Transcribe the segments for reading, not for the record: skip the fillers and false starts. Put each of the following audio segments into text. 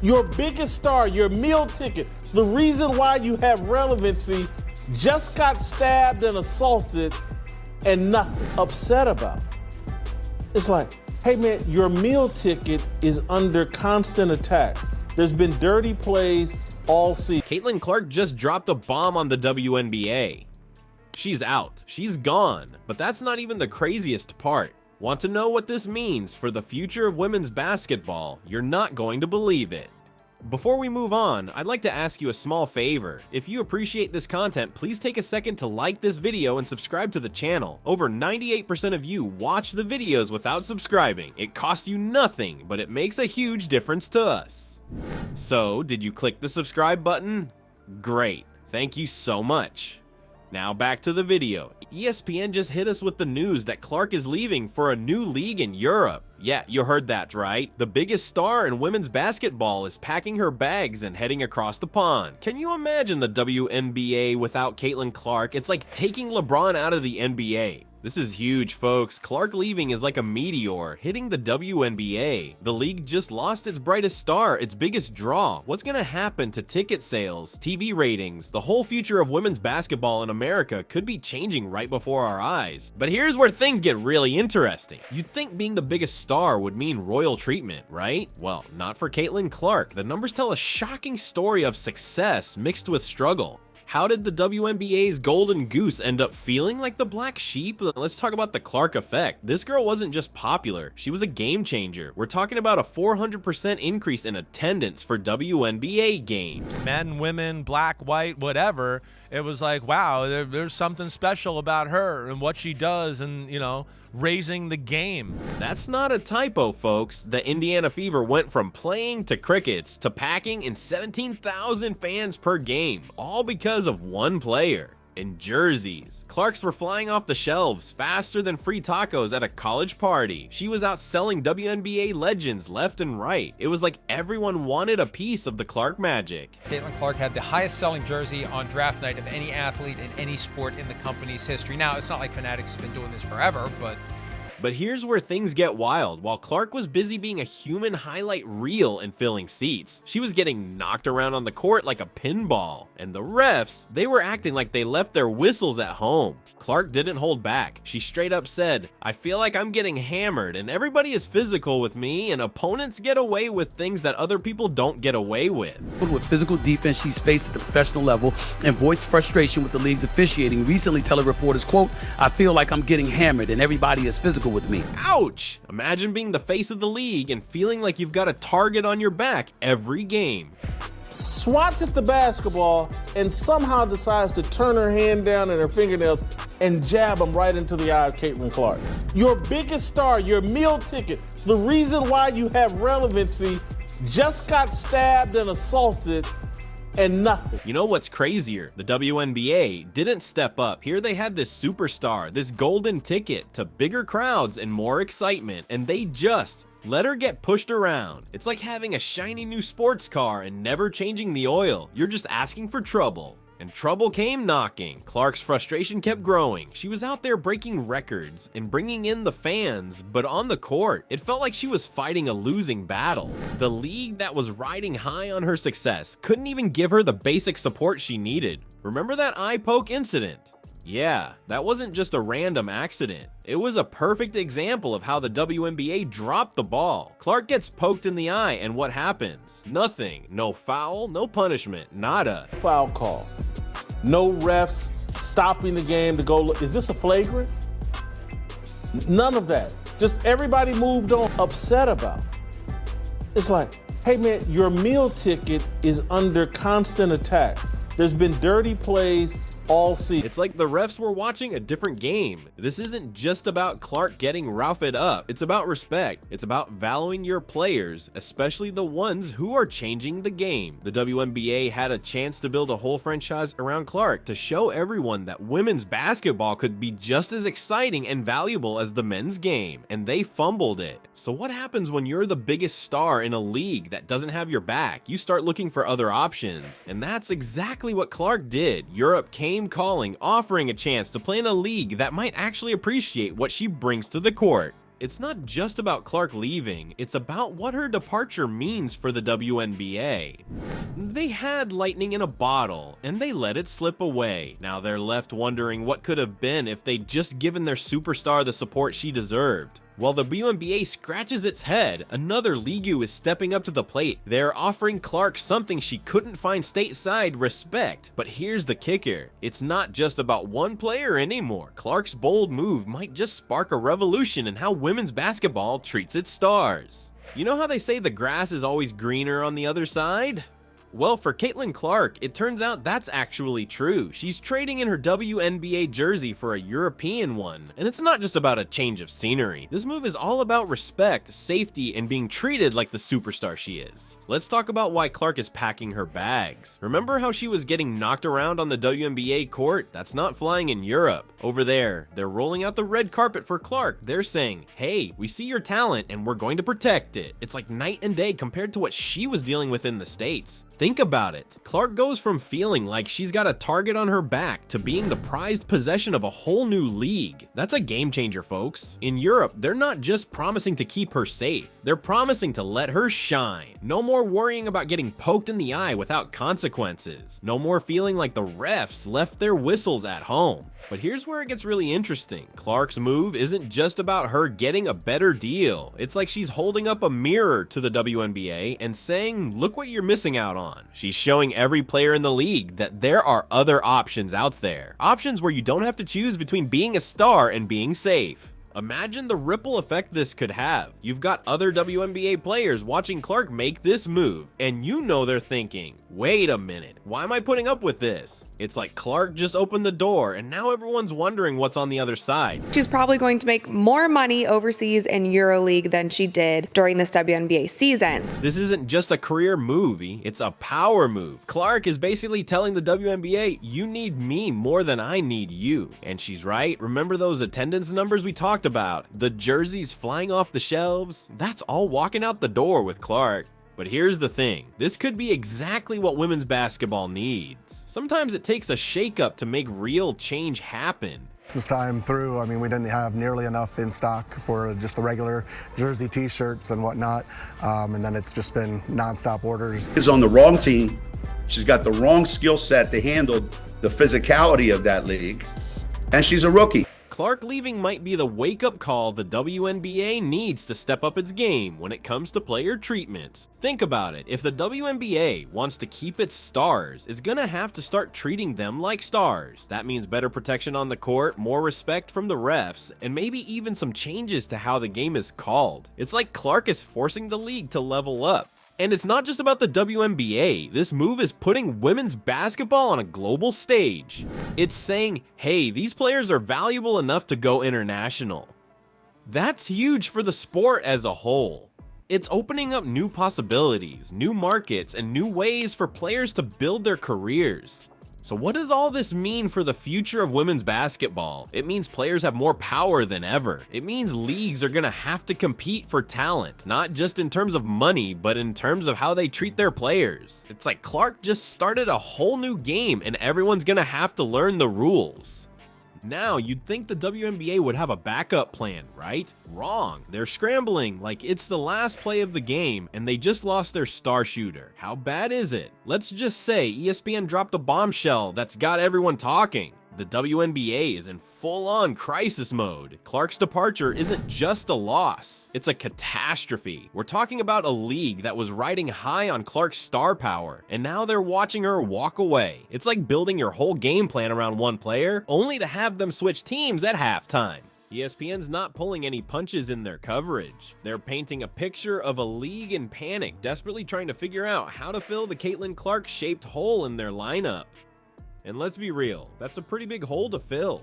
Your biggest star, your meal ticket, the reason why you have relevancy, just got stabbed and assaulted and nothing upset about. It's like, hey man, your meal ticket is under constant attack. There's been dirty plays all season. Caitlin Clark just dropped a bomb on the WNBA. She's out. She's gone. But that's not even the craziest part. Want to know what this means for the future of women's basketball? You're not going to believe it. Before we move on, I'd like to ask you a small favor. If you appreciate this content, please take a second to like this video and subscribe to the channel. Over 98% of you watch the videos without subscribing. It costs you nothing, but it makes a huge difference to us. So, did you click the subscribe button? Great, thank you so much. Now back to the video. ESPN just hit us with the news that Clark is leaving for a new league in Europe. Yeah, you heard that right. The biggest star in women's basketball is packing her bags and heading across the pond. Can you imagine the WNBA without Caitlin Clark? It's like taking LeBron out of the NBA. This is huge, folks. Clark leaving is like a meteor hitting the WNBA. The league just lost its brightest star, its biggest draw. What's gonna happen to ticket sales, TV ratings? The whole future of women's basketball in America could be changing right before our eyes. But here's where things get really interesting. You'd think being the biggest star would mean royal treatment, right? Well, not for Caitlin Clark. The numbers tell a shocking story of success mixed with struggle. How did the WNBA's golden goose end up feeling like the black sheep? Let's talk about the Clark effect. This girl wasn't just popular, she was a game changer. We're talking about a 400% increase in attendance for WNBA games. Men, women, black, white, whatever. It was like, wow, there's something special about her and what she does and, you know, raising the game. That's not a typo, folks. The Indiana Fever went from playing to crickets to packing in 17,000 fans per game, all because of one player. In jerseys, Clarks were flying off the shelves faster than free tacos at a college party. She was outselling WNBA legends left and right. It was like everyone wanted a piece of the Clark magic. Caitlin Clark had the highest selling jersey on draft night of any athlete in any sport in the company's history. Now, it's not like Fanatics has been doing this forever, but here's where things get wild. While Clark was busy being a human highlight reel and filling seats, she was getting knocked around on the court like a pinball. And the refs, they were acting like they left their whistles at home. Clark didn't hold back. She straight up said, "I feel like I'm getting hammered and everybody is physical with me and opponents get away with things that other people don't get away with." With physical defense she's faced at the professional level and voiced frustration with the league's officiating, recently telling reporters, quote, "I feel like I'm getting hammered and everybody is physical with me." Ouch! Imagine being the face of the league and feeling like you've got a target on your back every game. Swats at the basketball and somehow decides to turn her hand down and her fingernails and jab them right into the eye of Caitlin Clark. Your biggest star, your meal ticket, the reason why you have relevancy, just got stabbed and assaulted and nothing. You know what's crazier? The WNBA didn't step up. Here they had this superstar, this golden ticket to bigger crowds and more excitement, and they just let her get pushed around. It's like having a shiny new sports car and never changing the oil. You're just asking for trouble. And trouble came knocking. Clark's frustration kept growing. She was out there breaking records and bringing in the fans, but on the court, it felt like she was fighting a losing battle. The league that was riding high on her success couldn't even give her the basic support she needed. Remember that eye poke incident? Yeah, that wasn't just a random accident. It was a perfect example of how the WNBA dropped the ball. Clark gets poked in the eye and what happens? Nothing. No foul, no punishment, nada. Foul call. No refs stopping the game to go look. Is this a flagrant? None of that. Just everybody moved on, upset about it. It's like, hey man, your meal ticket is under constant attack. There's been dirty plays all season. It's like the refs were watching a different game. This isn't just about Clark getting roughed up. It's about respect. It's about valuing your players, especially the ones who are changing the game. The WNBA had a chance to build a whole franchise around Clark to show everyone that women's basketball could be just as exciting and valuable as the men's game, and they fumbled it. So what happens when you're the biggest star in a league that doesn't have your back? You start looking for other options, and that's exactly what Clark did. Europe came calling, offering a chance to play in a league that might actually appreciate what she brings to the court. It's not just about Clark leaving, it's about what her departure means for the WNBA. They had lightning in a bottle, and they let it slip away. Now they're left wondering what could have been if they'd just given their superstar the support she deserved. While the WNBA scratches its head, another league is stepping up to the plate. They're offering Clark something she couldn't find stateside: respect. But here's the kicker. It's not just about one player anymore. Clark's bold move might just spark a revolution in how women's basketball treats its stars. You know how they say the grass is always greener on the other side? Well, for Caitlin Clark, it turns out that's actually true. She's trading in her WNBA jersey for a European one. And it's not just about a change of scenery. This move is all about respect, safety, and being treated like the superstar she is. Let's talk about why Clark is packing her bags. Remember how she was getting knocked around on the WNBA court? That's not flying in Europe. Over there, they're rolling out the red carpet for Clark. They're saying, hey, we see your talent and we're going to protect it. It's like night and day compared to what she was dealing with in the States. Think about it. Clark goes from feeling like she's got a target on her back to being the prized possession of a whole new league. That's a game changer, folks. In Europe, they're not just promising to keep her safe, they're promising to let her shine. No more worrying about getting poked in the eye without consequences. No more feeling like the refs left their whistles at home. But here's where it gets really interesting. Clark's move isn't just about her getting a better deal. It's like she's holding up a mirror to the WNBA and saying, look what you're missing out on. She's showing every player in the league that there are other options out there. Options where you don't have to choose between being a star and being safe. Imagine the ripple effect this could have. You've got other WNBA players watching Clark make this move, and you know they're thinking, wait a minute, why am I putting up with this? It's like Clark just opened the door, and now everyone's wondering what's on the other side. She's probably going to make more money overseas in EuroLeague than she did during this WNBA season. This isn't just a career movie, it's a power move. Clark is basically telling the WNBA, you need me more than I need you. And she's right. Remember those attendance numbers we talked about? The jerseys flying off the shelves? That's all walking out the door with Clark. But here's the thing, this could be exactly what women's basketball needs. Sometimes it takes a shakeup to make real change happen. This time through, I mean, we didn't have nearly enough in stock for just the regular jersey t-shirts and whatnot, and then it's just been nonstop orders. Is on the wrong team. She's got the wrong skill set to handle the physicality of that league, and she's a rookie. Clark leaving might be the wake-up call the WNBA needs to step up its game when it comes to player treatment. Think about it, if the WNBA wants to keep its stars, it's gonna have to start treating them like stars. That means better protection on the court, more respect from the refs, and maybe even some changes to how the game is called. It's like Clark is forcing the league to level up. And it's not just about the WNBA, this move is putting women's basketball on a global stage. It's saying, hey, these players are valuable enough to go international. That's huge for the sport as a whole. It's opening up new possibilities, new markets, and new ways for players to build their careers. So what does all this mean for the future of women's basketball? It means players have more power than ever. It means leagues are gonna have to compete for talent, not just in terms of money, but in terms of how they treat their players. It's like Clark just started a whole new game and everyone's gonna have to learn the rules. Now, you'd think the WNBA would have a backup plan, right? Wrong. They're scrambling like it's the last play of the game and they just lost their star shooter. How bad is it? Let's just say ESPN dropped a bombshell that's got everyone talking. The WNBA is in full-on crisis mode. Clark's departure isn't just a loss, it's a catastrophe. We're talking about a league that was riding high on Clark's star power, and now they're watching her walk away. It's like building your whole game plan around one player, only to have them switch teams at halftime. ESPN's not pulling any punches in their coverage. They're painting a picture of a league in panic, desperately trying to figure out how to fill the Caitlin Clark-shaped hole in their lineup. And let's be real, that's a pretty big hole to fill.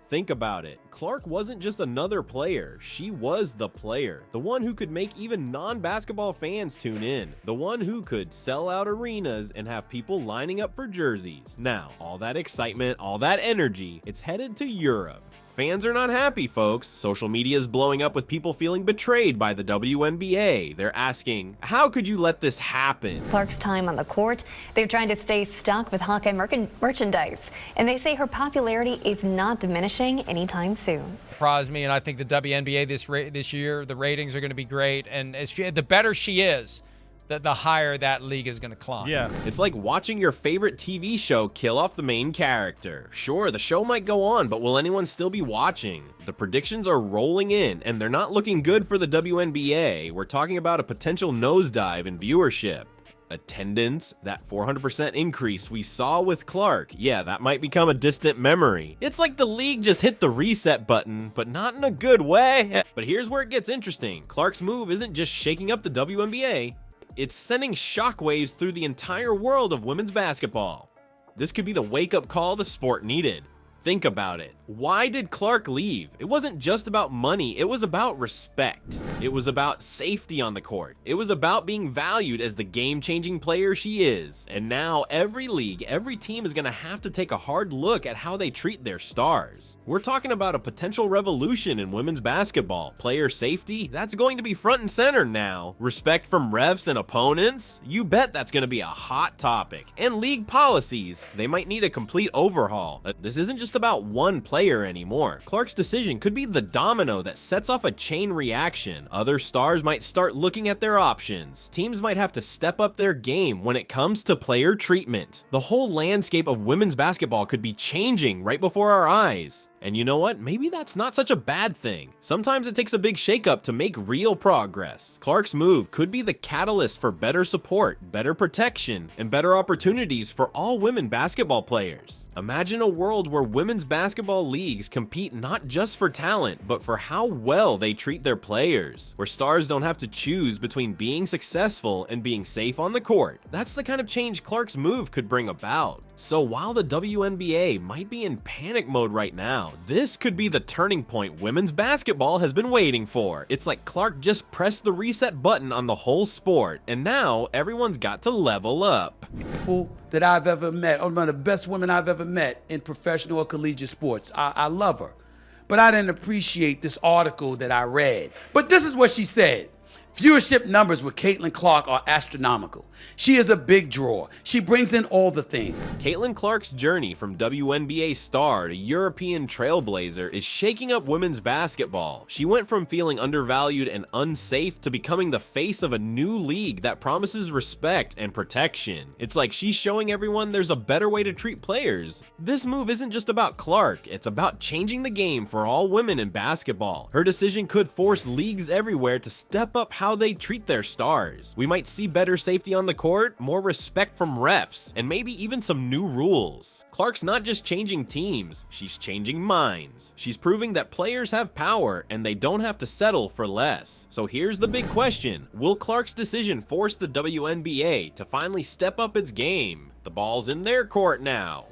Think about it, Clark wasn't just another player, she was the player. The one who could make even non-basketball fans tune in. The one who could sell out arenas and have people lining up for jerseys. Now, all that excitement, all that energy, it's headed to Europe. Fans are not happy, folks. Social media is blowing up with people feeling betrayed by the WNBA. They're asking, how could you let this happen? Clark's time on the court, they're trying to stay stuck with Hawkeye merchandise, and they say her popularity is not diminishing anytime soon. Surprised me, and I think the WNBA this year, the ratings are going to be great, and the better she is, the higher that league is going to climb. Yeah. It's like watching your favorite TV show kill off the main character. Sure, the show might go on, but will anyone still be watching? The predictions are rolling in, and they're not looking good for the WNBA. We're talking about a potential nosedive in viewership. Attendance, that 400% increase we saw with Clark, yeah, that might become a distant memory. It's like the league just hit the reset button, but not in a good way. But here's where it gets interesting. Clark's move isn't just shaking up the WNBA, it's sending shockwaves through the entire world of women's basketball. This could be the wake-up call the sport needed. Think about it. Why did Clark leave? It wasn't just about money, it was about respect. It was about safety on the court. It was about being valued as the game-changing player she is. And now every league, every team is gonna have to take a hard look at how they treat their stars. We're talking about a potential revolution in women's basketball. Player safety, that's going to be front and center now. Respect from refs and opponents, you bet that's gonna be a hot topic. And league policies, they might need a complete overhaul. This isn't just about one player anymore. Clark's decision could be the domino that sets off a chain reaction. Other stars might start looking at their options. Teams might have to step up their game when it comes to player treatment. The whole landscape of women's basketball could be changing right before our eyes. And you know what? Maybe that's not such a bad thing. Sometimes it takes a big shakeup to make real progress. Clark's move could be the catalyst for better support, better protection, and better opportunities for all women basketball players. Imagine a world where women's basketball leagues compete not just for talent, but for how well they treat their players, where stars don't have to choose between being successful and being safe on the court. That's the kind of change Clark's move could bring about. So while the WNBA might be in panic mode right now, this could be the turning point women's basketball has been waiting for. It's like Clark just pressed the reset button on the whole sport, and now everyone's got to level up. People that I've ever met, one of the best women I've ever met in professional or collegiate sports. I love her. But I didn't appreciate this article that I read. But this is what she said. Viewership numbers with Caitlin Clark are astronomical. She is a big draw. She brings in all the things. Caitlin Clark's journey from WNBA star to European trailblazer is shaking up women's basketball. She went from feeling undervalued and unsafe to becoming the face of a new league that promises respect and protection. It's like she's showing everyone there's a better way to treat players. This move isn't just about Clark, it's about changing the game for all women in basketball. Her decision could force leagues everywhere to step up how they treat their stars. We might see better safety on the court, more respect from refs, and maybe even some new rules. Clark's not just changing teams, she's changing minds. She's proving that players have power and they don't have to settle for less. So here's the big question. Will Clark's decision force the WNBA to finally step up its game? The ball's in their court now.